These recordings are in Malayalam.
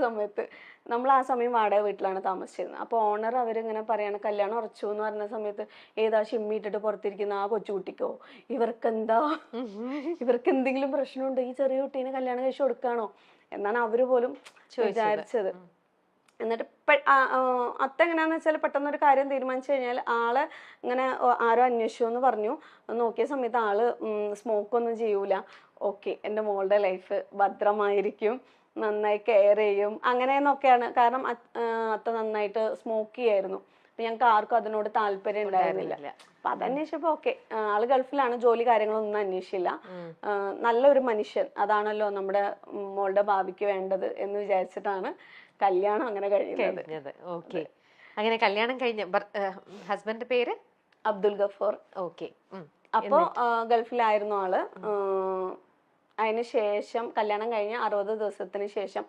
സമയത്ത് നമ്മൾ ആ സമയം വാടക വീട്ടിലാണ് താമസിച്ചിരുന്നത്. അപ്പോൾ ഓണർ അവരിങ്ങനെ പറയാണ് കല്യാണം ഉറച്ചു എന്ന് പറഞ്ഞ സമയത്ത് ഏതാ ഷിമ്മിട്ടിട്ട് പുറത്തിരിക്കുന്ന ആ കൊച്ചുകുട്ടിക്കോ ഇവർക്കെന്താ ഇവർക്ക് എന്തെങ്കിലും പ്രശ്നമുണ്ടോ, ഈ ചെറിയ കുട്ടീനെ കല്യാണം കഴിച്ചു കൊടുക്കാണോ എന്നാണ് അവര് പോലും വിചാരിച്ചത്. എന്നിട്ട് അത്ത എങ്ങനെയാന്ന് വെച്ചാൽ പെട്ടെന്നൊരു കാര്യം തീരുമാനിച്ചു കഴിഞ്ഞാൽ ആളെ ഇങ്ങനെ ആരോ അന്വേഷിച്ചു എന്ന് പറഞ്ഞു. നോക്കിയ സമയത്ത് ആള് സ്മോക്കൊന്നും ചെയ്യൂല. ഓക്കെ, എൻ്റെ മോളുടെ ലൈഫ് ഭദ്രമായിരിക്കും, നന്നായി കെയർ ചെയ്യും അങ്ങനെയെന്നൊക്കെയാണ്. കാരണം അത്ത നന്നായിട്ട് സ്മോക്ക് ചെയ്യായിരുന്നു. അപ്പൊ ഞങ്ങൾക്ക് ആർക്കും അതിനോട് താല്പര്യം ഉണ്ടായിരുന്നില്ല. അപ്പൊ അതന്വേഷിച്ചപ്പോ ഓക്കെ, ആള് ഗൾഫിലാണ്, ജോലി കാര്യങ്ങളൊന്നും അന്വേഷിച്ചില്ല. നല്ലൊരു മനുഷ്യൻ, അതാണല്ലോ നമ്മുടെ മോളുടെ ഭാവിക്ക് വേണ്ടത് എന്ന് വിചാരിച്ചിട്ടാണ് കല്യാണം അങ്ങനെ കഴിഞ്ഞത്. ഓക്കെ, അങ്ങനെ കല്യാണം കഴിഞ്ഞ ഹസ്ബൻഡിന്റെ പേര് അബ്ദുൽ ഗഫൂർ. ഓക്കെ, അപ്പോ ഗൾഫിലായിരുന്നു ആള്. അതിന് ശേഷം കല്യാണം കഴിഞ്ഞ 60 ദിവസത്തിന് ശേഷം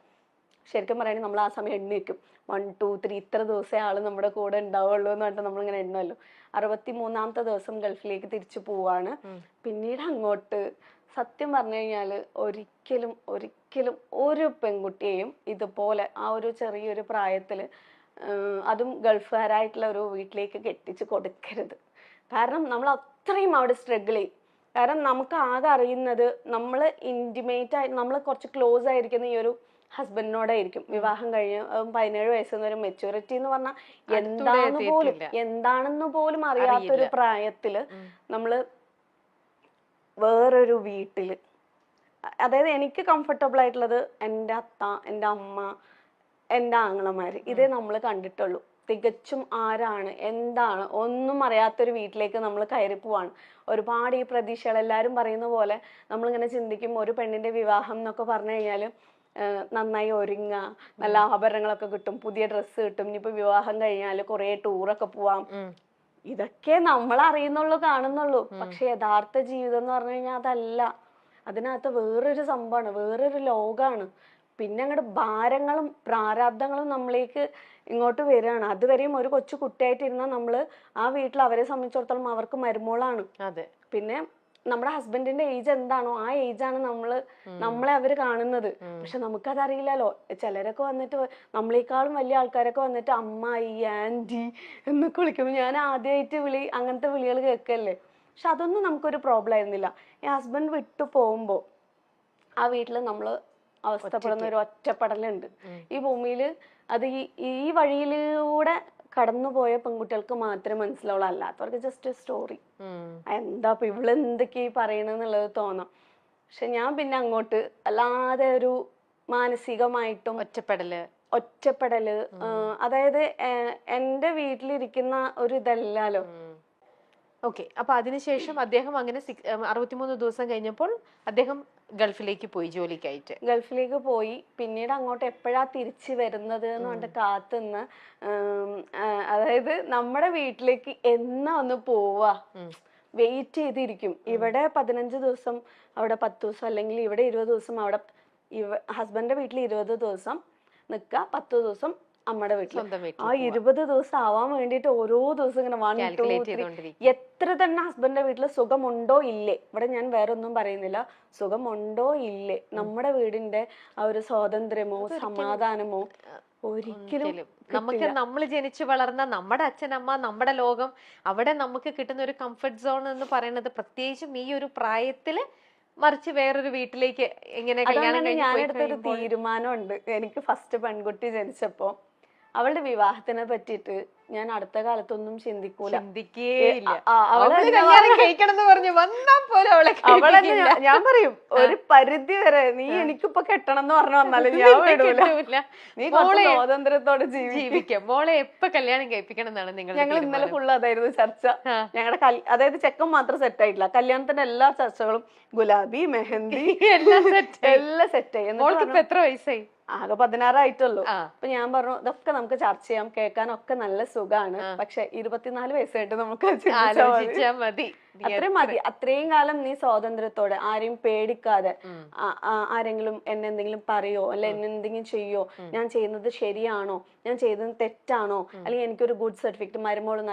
ശരിക്കും പറയുകയാണെങ്കിൽ നമ്മൾ ആ സമയം എണ്ണി വെക്കും. 1 2 3 ഇത്ര ദിവസമേ ആള് നമ്മുടെ കൂടെ ഉണ്ടാവുള്ളൂ എന്ന് പറഞ്ഞിട്ട് നമ്മളിങ്ങനെ എണ്ണല്ലോ. 63ാമത്തെ ദിവസം ഗൾഫിലേക്ക് തിരിച്ചു പോവാണ്. പിന്നീട് അങ്ങോട്ട് സത്യം പറഞ്ഞു കഴിഞ്ഞാല് ഒരിക്കലും ഒരിക്കലും ഒരു പെൺകുട്ടിയെയും ഇതുപോലെ ആ ഒരു ചെറിയൊരു പ്രായത്തില് അതും ഗൾഫുകാരായിട്ടുള്ള ഒരു വീട്ടിലേക്ക് കെട്ടിച്ച് കൊടുക്കരുത്. കാരണം നമ്മൾ അത്രയും അവിടെ സ്ട്രഗിൾ ചെയ്യും. കാരണം നമുക്ക് ആകെ അറിയുന്നത് നമ്മൾ ഇന്റിമേറ്റ് ആയി നമ്മൾ കുറച്ച് ക്ലോസ് ആയിരിക്കുന്ന ഈ ഒരു ഹസ്ബൻഡിനോടായിരിക്കും. വിവാഹം കഴിഞ്ഞ് 17 വയസ്സെന്ന് ഒരു മെച്യൂരിറ്റി എന്ന് പറഞ്ഞാൽ എന്താണെന്ന് പോലും അറിയാത്തൊരു പ്രായത്തില് നമ്മള് വേറൊരു വീട്ടില്, അതായത് എനിക്ക് കംഫർട്ടബിൾ ആയിട്ടുള്ളത് എൻ്റെ അത്ത, എൻ്റെ അമ്മ, എൻ്റെ ആങ്ങളമാര്, ഇതേ നമ്മൾ കണ്ടിട്ടുള്ളൂ. തികച്ചും ആരാണ് എന്താണ് ഒന്നും അറിയാത്തൊരു വീട്ടിലേക്ക് നമ്മൾ കയറി പോവാണ്. ഒരുപാട് ഈ പ്രതീക്ഷകൾ എല്ലാവരും പറയുന്ന പോലെ നമ്മളിങ്ങനെ ചിന്തിക്കും, ഒരു പെണ്ണിന്റെ വിവാഹം എന്നൊക്കെ പറഞ്ഞു കഴിഞ്ഞാല് നന്നായി ഒരുങ്ങുക, നല്ല ആഭരണങ്ങളൊക്കെ കിട്ടും, പുതിയ ഡ്രസ്സ് കിട്ടും, ഇനിയിപ്പോ വിവാഹം കഴിഞ്ഞാല് കുറെ ടൂറൊക്കെ പോവാം, ഇതൊക്കെ നമ്മൾ അറിയുന്നുള്ളൂ, കാണുന്നുള്ളൂ. പക്ഷെ യഥാർത്ഥ ജീവിതം എന്ന് പറഞ്ഞു കഴിഞ്ഞാൽ അതല്ല. അതിനകത്ത് വേറൊരു സംഭവമാണ്, വേറൊരു ലോകമാണ്. പിന്നെ അങ്ങോട്ട് ഭാരങ്ങളും പ്രാരാബ്ദങ്ങളും നമ്മളിലേക്ക് ഇങ്ങോട്ട് വരികയാണ്. അതുവരെയും ഒരു കൊച്ചു കുട്ടിയായിട്ടിരുന്നാൽ നമ്മള് ആ വീട്ടിൽ അവരെ സംബന്ധിച്ചിടത്തോളം അവർക്ക് മരുമോളാണ്. പിന്നെ നമ്മുടെ ഹസ്ബൻഡിന്റെ ഏജ് എന്താണോ ആ ഏജാണ് നമ്മളെ അവര് കാണുന്നത്. പക്ഷെ നമുക്കതറിയില്ലല്ലോ. ചിലരൊക്കെ വന്നിട്ട് നമ്മളെക്കാളും വലിയ ആൾക്കാരൊക്കെ വന്നിട്ട് അമ്മായി, ആന്റി എന്നൊക്കെ വിളിക്കുമ്പോൾ ഞാൻ ആദ്യമായിട്ട് അങ്ങനത്തെ വിളികൾ കേൾക്കല്ലേ. പക്ഷെ അതൊന്നും നമുക്കൊരു പ്രോബ്ലം ആയിരുന്നില്ല. ഈ ഹസ്ബൻഡ് വിട്ടു പോകുമ്പോ ആ വീട്ടില് നമ്മള് അവസ്ഥപ്പെടുന്ന ഒരു ഒറ്റപ്പെടലുണ്ട് ഈ ഭൂമിയില്. അത് ഈ വഴിയിലൂടെ കടന്നുപോയ പെൺകുട്ടികൾക്ക് മാത്രമേ മനസ്സിലാവുള്ളൂ. അല്ലാത്തവർക്ക് ജസ്റ്റ് സ്റ്റോറി, എന്താ ഇപ്പൊ ഇവള് എന്തൊക്കെയാ പറയണെന്നുള്ളത് തോന്നാം. പക്ഷെ ഞാൻ പിന്നെ അങ്ങോട്ട് അല്ലാതെ ഒരു മാനസികമായിട്ടും ഒറ്റപ്പെടല് അതായത് എന്റെ വീട്ടിലിരിക്കുന്ന ഒരു ഇതല്ലല്ലോ. ഓക്കെ, അപ്പൊ അതിനുശേഷം അദ്ദേഹം അങ്ങനെ 63 ദിവസം കഴിഞ്ഞപ്പോൾ അദ്ദേഹം ഗൾഫിലേക്ക് പോയി, ജോലിക്കായിട്ട് ഗൾഫിലേക്ക് പോയി. പിന്നീട് അങ്ങോട്ട് എപ്പോഴാ തിരിച്ചു വരുന്നത് എന്ന് പറഞ്ഞിട്ട് കാത്തുനിന്ന്, അതായത് നമ്മുടെ വീട്ടിലേക്ക് എന്നാ ഒന്ന് പോവാ വെയിറ്റ് ചെയ്തിരിക്കും. ഇവിടെ 15 ദിവസം, അവിടെ 10 ദിവസം, അല്ലെങ്കിൽ ഇവിടെ 20 ദിവസം, അവിടെ ഹസ്ബൻഡിന്റെ വീട്ടിൽ 20 ദിവസം നിൽക്കുക, 10 ദിവസം അമ്മയുടെ വീട്ടിൽ. ആ 20 ദിവസം ആവാൻ വേണ്ടിട്ട് ഓരോ ദിവസം ഇങ്ങനെ 1 2 3 എത്ര തന്നെ ഹസ്ബൻഡിന്റെ വീട്ടിൽ സുഖമുണ്ടോ ഇല്ലേ, ഇവിടെ ഞാൻ വേറൊന്നും പറയുന്നില്ല, സുഖമുണ്ടോ ഇല്ലേ, നമ്മുടെ വീടിന്റെ ആ ഒരു സ്വാതന്ത്ര്യമോ സമാധാനമോ ഒരിക്കലും നമുക്ക് നമ്മൾ ജനിച്ചു വളർന്ന നമ്മുടെ അച്ഛനമ്മ, നമ്മുടെ ലോകം, അവിടെ നമുക്ക് കിട്ടുന്ന ഒരു കംഫർട്ട് സോൺ എന്ന് പറയുന്നത് പ്രത്യേകിച്ചും ഈ ഒരു പ്രായത്തില്, മറിച്ച് വേറൊരു വീട്ടിലേക്ക് എങ്ങനെ കല്യാണം ഞാൻ എടുത്തൊരു തീരുമാനമുണ്ട്. എനിക്ക് ഫസ്റ്റ് പെൺകുട്ടി ജനിച്ചപ്പോ അവളുടെ വിവാഹത്തിനെ പറ്റിയിട്ട് ഞാൻ അടുത്ത കാലത്തൊന്നും ചിന്തിക്കൂല. ഞാൻ പറയും ഒരു പരിധി വരെ നീ എനിക്കിപ്പോ കെട്ടണം എന്ന് പറഞ്ഞു വന്നാലും ഞാൻ വിടൂല. നീ സ്വാതന്ത്ര്യത്തോടെ ജീവിക്കാം. മോളെ എപ്പോ കല്യാണം കഴിപ്പിക്കണം എന്നാണ് ഞങ്ങൾ ഇന്നലെ ഫുള്ള് അതായിരുന്നു ചർച്ച. ഞങ്ങളുടെ അതായത് ചെക്കൻ മാത്രം സെറ്റ് ആയിട്ടില്ല, കല്യാണത്തിന്റെ എല്ലാ ചർച്ചകളും ഗുലാബി, മെഹന്തി എല്ലാം സെറ്റ് ആയി. എത്ര വയസ്സായി? ആകെ 16 ആയിട്ടുള്ളൂ. അപ്പൊ ഞാൻ പറഞ്ഞു ഇതൊക്കെ നമുക്ക് ചർച്ച ചെയ്യാം, കേൾക്കാനൊക്കെ നല്ല സുഖമാണ്, പക്ഷെ 24 വയസ്സായിട്ട് നമുക്ക് മതി. അത്രയും മതി. അത്രയും കാലം നീ സ്വാതന്ത്ര്യത്തോടെ, ആരെയും പേടിക്കാതെ, ആരെങ്കിലും എന്നെ എന്തെങ്കിലും പറയോ അല്ലെ എന്നെ എന്തെങ്കിലും ചെയ്യോ, ഞാൻ ചെയ്യുന്നത് ശരിയാണോ, ഞാൻ ചെയ്തത് തെറ്റാണോ, അല്ലെങ്കിൽ എനിക്കൊരു ഗുഡ് സർട്ടിഫിക്കറ്റ്, മരുമോള്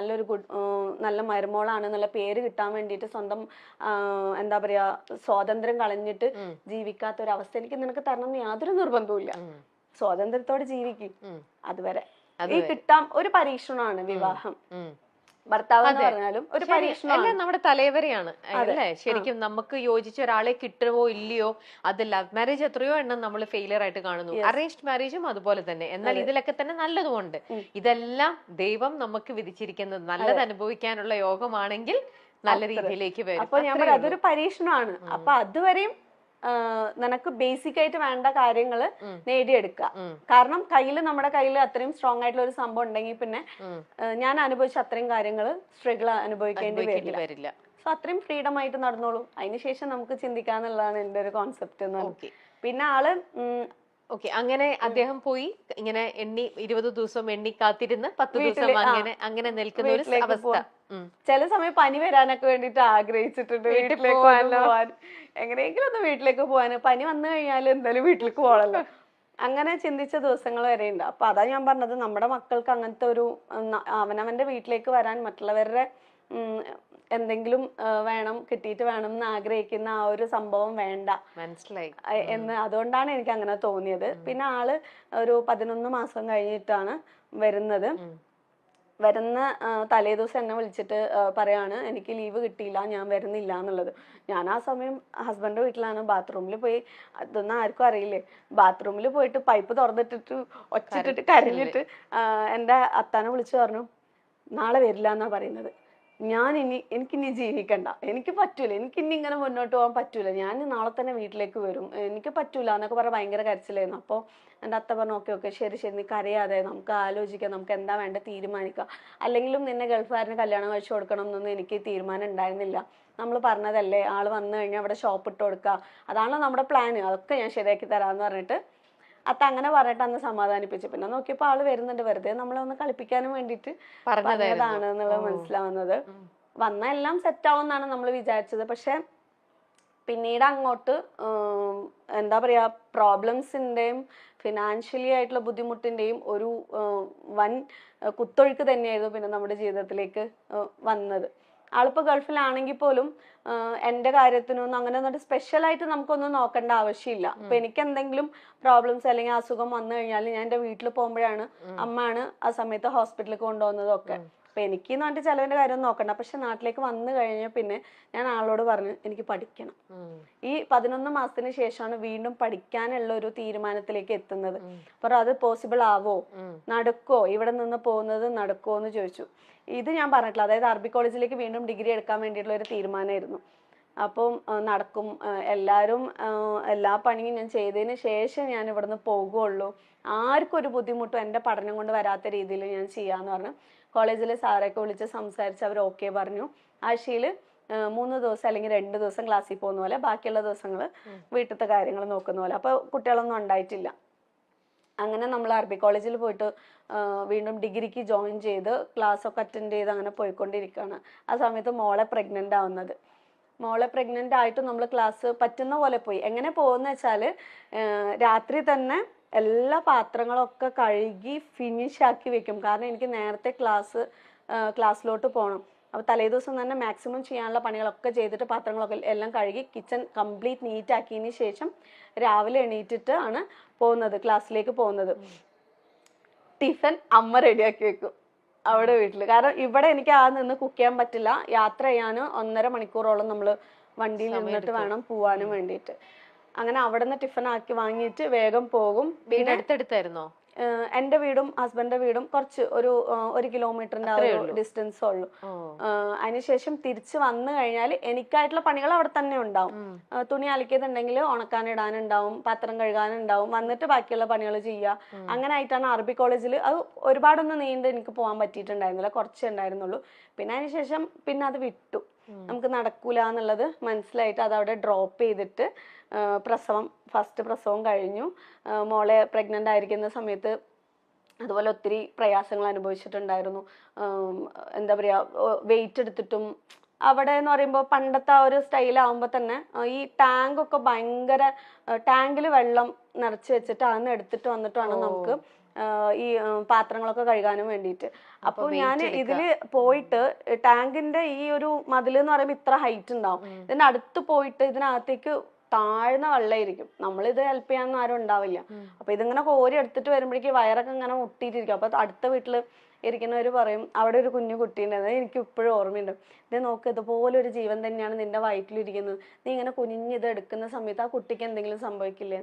നല്ല മരുമോളാണ് എന്നുള്ള പേര് കിട്ടാൻ വേണ്ടിയിട്ട് സ്വന്തം എന്താ പറയാ സ്വാതന്ത്ര്യം കളഞ്ഞിട്ട് ജീവിക്കാത്ത ഒരു അവസ്ഥ എനിക്ക് നിനക്ക് തരണം എന്ന് യാതൊരു നിർബന്ധവും ഇല്ല. സ്വാതന്ത്ര്യത്തോടെ ജീവിക്കും ഉം. അതുവരെ. ഈ കിട്ടാം ഒരു പരീക്ഷണമാണ് വിവാഹം. ഭർത്താവ് എന്ന് പറഞ്ഞാലും ഒരു പരീക്ഷണം. എല്ലാം നമ്മുടെ തലവരെയാണ് അല്ലേ? ശരിക്കും നമുക്ക് യോജിച്ച ഒരാളെ കിട്ടുമോ ഇല്ലയോ, അത് ലവ് മാരേജ് എത്രയോ എണ്ണം നമ്മൾ ഫെയിലിയർ ആയിട്ട് കാണുന്നു, അറേഞ്ച്ഡ് മാരേജും അതുപോലെ തന്നെ. എന്നാൽ ഇതിലൊക്കെ തന്നെ നല്ലതുമുണ്ട്. ഇതെല്ലാം ദൈവം നമുക്ക് വിധിച്ചിരിക്കുന്നത് നല്ലത് അനുഭവിക്കാനുള്ള യോഗമാണെങ്കിൽ നല്ല രീതിയിലേക്ക് വരും. അപ്പൊ ഞാൻ പറയാം അതൊരു പരീക്ഷണമാണ്. അപ്പൊ അതുവരെയും നിനക്ക് ബേസിക് ആയിട്ട് വേണ്ട കാര്യങ്ങള് നേടിയെടുക്കുക. കാരണം നമ്മുടെ കയ്യിൽ അത്രയും സ്ട്രോങ് ആയിട്ടുള്ള ഒരു സംഭവം ഉണ്ടെങ്കിൽ പിന്നെ ഞാൻ അനുഭവിച്ച അത്രയും കാര്യങ്ങള് സ്ട്രഗിൾ അനുഭവിക്കേണ്ടി വരില്ല. സോ അത്രയും ഫ്രീഡം ആയിട്ട് നടന്നോളൂ. അതിനുശേഷം നമുക്ക് ചിന്തിക്കാന്നുള്ളതാണ് എന്റെ ഒരു കോൺസെപ്റ്റ് എന്ന് പറഞ്ഞത്. പിന്നെ ആള് ഓക്കെ, അങ്ങനെ അദ്ദേഹം പോയി ഇങ്ങനെ 20 ദിവസം എണ്ണി കാത്തിരുന്ന് 10 ദിവസം അങ്ങനെ നിൽക്കുന്ന ഒരു അവസ്ഥ. ചില സമയം പനി വരാനൊക്കെ വേണ്ടിട്ട് ആഗ്രഹിച്ചിട്ടുണ്ട് വീട്ടിലേക്ക് പോവാൻ, എങ്ങനെയെങ്കിലും ഒന്ന് വീട്ടിലേക്ക് പോവാൻ. പനി വന്നു കഴിഞ്ഞാൽ എന്തായാലും വീട്ടിലേക്ക് പോകണല്ലോ, അങ്ങനെ ചിന്തിച്ച ദിവസങ്ങൾ വരെ ഉണ്ട്. അപ്പൊ അതാ ഞാൻ പറഞ്ഞത്, നമ്മുടെ മക്കൾക്ക് അങ്ങനത്തെ ഒരു അവനവന്റെ വീട്ടിലേക്ക് വരാൻ മറ്റുള്ളവരുടെ എന്തെങ്കിലും വേണം, കിട്ടിയിട്ട് വേണം എന്ന് ആഗ്രഹിക്കുന്ന ആ ഒരു സംഭവം വേണ്ട, മനസ്സിലായി എന്ന്. അതുകൊണ്ടാണ് എനിക്ക് അങ്ങനെ തോന്നിയത്. പിന്നെ ആള് ഒരു 11 മാസം കഴിഞ്ഞിട്ടാണ് വരുന്നത്. വരുന്ന തലേദിവസം എന്നെ വിളിച്ചിട്ട് പറയാണ് എനിക്ക് ലീവ് കിട്ടിയില്ല, ഞാൻ വരുന്നില്ല എന്നുള്ളത്. ഞാൻ ആ സമയം ഹസ്ബൻഡിന്റെ വീട്ടിലാണ്. ബാത്റൂമിൽ പോയി, അതൊന്നും ആർക്കും അറിയില്ലേ, ബാത്റൂമിൽ പോയിട്ട് പൈപ്പ് തുറന്നിട്ടിട്ട് ഒച്ചിട്ടിട്ട് കരഞ്ഞിട്ട് എൻ്റെ അത്താനെ വിളിച്ചു പറഞ്ഞു നാളെ വരില്ല എന്നാ പറയുന്നത്. എനിക്കിനി ജീവിക്കണ്ട, എനിക്ക് പറ്റൂല, എനിക്കിനി ഇങ്ങനെ മുന്നോട്ട് പോകാൻ പറ്റൂല, ഞാൻ നാളെ തന്നെ വീട്ടിലേക്ക് വരും, എനിക്ക് പറ്റൂല എന്നൊക്കെ പറഞ്ഞ ഭയങ്കര കരച്ചിലായിരുന്നു. അപ്പോൾ എൻ്റെ അത്ത പറഞ്ഞു ഓക്കെ ശരി നീ കരയാതെ, നമുക്ക് ആലോചിക്കാം, നമുക്ക് എന്താ വേണ്ട തീരുമാനിക്കാം. അല്ലെങ്കിലും നിന്നെ ഗൾഫുകാരന് കല്യാണം കഴിച്ചു കൊടുക്കണം എന്നൊന്നും എനിക്ക് തീരുമാനം ഉണ്ടായിരുന്നില്ല. നമ്മൾ പറഞ്ഞതല്ലേ, ആള് വന്നു കഴിഞ്ഞാൽ അവിടെ ഷോപ്പ് ഇട്ട് കൊടുക്കുക, അതാണല്ലോ നമ്മുടെ പ്ലാൻ, അതൊക്കെ ഞാൻ ശരിയാക്കി തരാമെന്ന് പറഞ്ഞിട്ട് അത്ത അങ്ങനെ പറഞ്ഞിട്ട് അന്ന് സമാധാനിപ്പിച്ചു. പിന്നെ നോക്കിയപ്പോ ആള് വരുന്നുണ്ട്, വെറുതെ നമ്മളെ ഒന്ന് കളിപ്പിക്കാനും വേണ്ടിട്ട് പറഞ്ഞതാണ് എന്നുള്ളത് മനസ്സിലാവുന്നത്. വന്ന എല്ലാം സെറ്റ് ആവുമെന്നാണ് നമ്മൾ വിചാരിച്ചത്. പക്ഷെ പിന്നീട് അങ്ങോട്ട് എന്താ പറയാ, പ്രോബ്ലംസിന്റെയും ഫിനാൻഷ്യലി ആയിട്ടുള്ള ബുദ്ധിമുട്ടിന്റെയും ഒരു വൻ കുത്തൊഴുക്ക് തന്നെയായിരുന്നു പിന്നെ നമ്മുടെ ജീവിതത്തിലേക്ക് വന്നത്. ആളിപ്പോ ഗൾഫിലാണെങ്കിൽ പോലും എന്റെ കാര്യത്തിനൊന്നും അങ്ങനെ ഒന്നും സ്പെഷ്യലായിട്ട് നമുക്കൊന്നും നോക്കേണ്ട ആവശ്യമില്ല. അപ്പൊ എനിക്ക് എന്തെങ്കിലും പ്രോബ്ലംസ് അല്ലെങ്കിൽ അസുഖം വന്നു കഴിഞ്ഞാൽ ഞാൻ എന്റെ വീട്ടിൽ പോകുമ്പോഴാണ് അമ്മയാണ് ആ സമയത്ത് ഹോസ്പിറ്റലിൽ കൊണ്ടുപോകുന്നതൊക്കെ. അപ്പൊ എനിക്ക് എന്ന് പറഞ്ഞിട്ട് ചിലവിന്റെ കാര്യം നോക്കണ്ട. പക്ഷെ നാട്ടിലേക്ക് വന്നു കഴിഞ്ഞാൽ പിന്നെ ഞാൻ ആളോട് പറഞ്ഞു എനിക്ക് പഠിക്കണം. ഈ 11 മാസത്തിന് ശേഷമാണ് വീണ്ടും പഠിക്കാനുള്ള ഒരു തീരുമാനത്തിലേക്ക് എത്തുന്നത്. അപ്പൊ അത് പോസിബിൾ ആവോ, നടക്കോ, ഇവിടെ നിന്ന് പോകുന്നത് നടക്കോ എന്ന് ചോദിച്ചു. ഇത് ഞാൻ പറഞ്ഞിട്ടില്ല, അതായത് അറബി കോളേജിലേക്ക് വീണ്ടും ഡിഗ്രി എടുക്കാൻ വേണ്ടിയിട്ടുള്ള ഒരു തീരുമാനമായിരുന്നു. അപ്പം നടക്കും, എല്ലാ പണിയും ഞാൻ ചെയ്തതിന് ശേഷം ഞാൻ ഇവിടുന്ന് പോകുള്ളൂ, ആർക്കും ഒരു ബുദ്ധിമുട്ടും എൻ്റെ പഠനം കൊണ്ട് വരാത്ത രീതിയിൽ ഞാൻ ചെയ്യാന്ന് പറഞ്ഞു. കോളേജിലെ സാറൊക്കെ വിളിച്ച് സംസാരിച്ച് അവർ ഓക്കെ പറഞ്ഞു. ആഴ്ചയിൽ 3 ദിവസം അല്ലെങ്കിൽ 2 ദിവസം ക്ലാസ്സിൽ പോകുന്ന പോലെ, ബാക്കിയുള്ള ദിവസങ്ങൾ വീട്ടിലത്തെ കാര്യങ്ങൾ നോക്കുന്ന പോലെ. അപ്പൊ കുട്ടികളൊന്നും ഉണ്ടായിട്ടില്ല. അങ്ങനെ നമ്മൾ അറബി കോളേജിൽ പോയിട്ട് വീണ്ടും ഡിഗ്രിക്ക് ജോയിൻ ചെയ്ത് ക്ലാസ് ഒക്കെ അറ്റൻഡ് ചെയ്ത് അങ്ങനെ പോയിക്കൊണ്ടിരിക്കുകയാണ്. ആ സമയത്ത് മോളെ പ്രഗ്നന്റ് ആവുന്നത്. മോളെ പ്രഗ്നന്റ് ആയിട്ട് നമ്മൾ ക്ലാസ് പറ്റുന്ന പോലെ പോയി. എങ്ങനെ പോകുന്ന വെച്ചാൽ രാത്രി തന്നെ എല്ലാ പാത്രങ്ങളൊക്കെ കഴുകി ഫിനിഷ് ആക്കി വെക്കും. കാരണം എനിക്ക് നേരത്തെ ക്ലാസ്സിലോട്ട് പോകണം. അപ്പോൾ തലേ ദിവസം തന്നെ മാക്സിമം ചെയ്യാനുള്ള പണികളൊക്കെ ചെയ്തിട്ട് പാത്രങ്ങളൊക്കെ എല്ലാം കഴുകി കിച്ചൺ കംപ്ലീറ്റ് നീറ്റ് ആക്കിയതിന് ശേഷം രാവിലെ എണീറ്റിട്ട് ആണ് പോകുന്നത്, ക്ലാസ്സിലേക്ക് പോകുന്നത്. ടിഫിൻ അമ്മ റെഡിയാക്കി വെക്കും അവിടെ വീട്ടിൽ. കാരണം ഇവിടെ എനിക്ക് നിന്ന് കുക്ക് ചെയ്യാൻ പറ്റില്ല. യാത്ര ചെയ്യാൻ 1.5 മണിക്കൂറോളം നമ്മൾ വണ്ടിയിൽ നിന്നിട്ട് വേണം പോവാനും വേണ്ടിയിട്ട്. അങ്ങനെ അവിടെ നിന്ന് ടിഫിൻ ആക്കി വാങ്ങിയിട്ട് വേഗം പോകും. പിന്നെ അടുത്തടുത്തായിരുന്നോ? എന്റെ വീടും ഹസ്ബൻഡിന്റെ വീടും കുറച്ച് ഒരു 1 കിലോമീറ്ററിന്റെ ഡിസ്റ്റൻസ് ഉള്ളൂ. അതിനുശേഷം തിരിച്ച് വന്നു കഴിഞ്ഞാൽ എനിക്കായിട്ടുള്ള പണികൾ അവിടെ തന്നെ ഉണ്ടാവും. തുണി അലക്കിയതുണ്ടെങ്കിൽ ഉണക്കാനിടാനുണ്ടാവും, പാത്രം കഴുകാനുണ്ടാവും, വന്നിട്ട് ബാക്കിയുള്ള പണികൾ ചെയ്യുക. അങ്ങനെ ആയിട്ടാണ് അറബി കോളേജിൽ. അത് ഒരുപാടൊന്നും നീണ്ട് എനിക്ക് പോകാൻ പറ്റിയിട്ടുണ്ടായിരുന്നില്ല, കുറച്ചേ ഉണ്ടായിരുന്നുള്ളൂ. പിന്നെ അതിനുശേഷം പിന്നെ അത് വിട്ടു, നമുക്ക് നടക്കൂല എന്നുള്ളത് മനസ്സിലായിട്ട് അത് അവിടെ ഡ്രോപ്പ് ചെയ്തിട്ട് ഫസ്റ്റ് പ്രസവം കഴിഞ്ഞു. മോളെ പ്രഗ്നന്റ് ആയിരിക്കുന്ന സമയത്ത് അതുപോലെ ഒത്തിരി പ്രയാസങ്ങൾ അനുഭവിച്ചിട്ടുണ്ടായിരുന്നു. എന്താ പറയാ, വെയിറ്റ് എടുത്തിട്ടും അവിടെ എന്ന് പറയുമ്പോൾ പണ്ടത്തെ ആ ഒരു സ്റ്റൈലാവുമ്പോൾ തന്നെ ഈ ടാങ്കൊക്കെ ഭയങ്കര, ടാങ്കിൽ വെള്ളം നിറച്ച് വെച്ചിട്ട് അന്ന് എടുത്തിട്ട് വന്നിട്ടാണ് നമുക്ക് ഈ പാത്രങ്ങളൊക്കെ കഴുകാനും വേണ്ടിയിട്ട്. അപ്പോൾ ഞാൻ ഇതില് പോയിട്ട് ടാങ്കിന്റെ ഈ ഒരു മതിൽ എന്ന് പറയുമ്പോൾ ഇത്ര ഹൈറ്റ് ഉണ്ടാവും, ഇതിന്റെ അടുത്ത് പോയിട്ട് ഇതിനകത്തേക്ക് താഴ്ന്ന വെള്ളമായിരിക്കും, നമ്മളിത് ഹെൽപ്പ് ചെയ്യാനൊന്നും ആരും ഉണ്ടാവില്ല. അപ്പൊ ഇതിങ്ങനെ കോരി എടുത്തിട്ട് വരുമ്പോഴേക്ക് വയറൊക്കെ ഇങ്ങനെ മുട്ടിയിട്ടിരിക്കും. അപ്പൊ അടുത്ത വീട്ടില് ഇരിക്കുന്നവര് പറയും അവിടെ ഒരു കുഞ്ഞു കുട്ടീൻ്റെ, അത് എനിക്ക് ഇപ്പോഴും ഓർമ്മയുണ്ട്, ഇത് നോക്ക് ഇതുപോലെ ഒരു ജീവൻ തന്നെയാണ് നിന്റെ വയറ്റിലിരിക്കുന്നത്, നീ ഇങ്ങനെ കുനിഞ്ഞിത് എടുക്കുന്ന സമയത്ത് ആ കുട്ടിക്ക് എന്തെങ്കിലും സംഭവിക്കില്ലേ.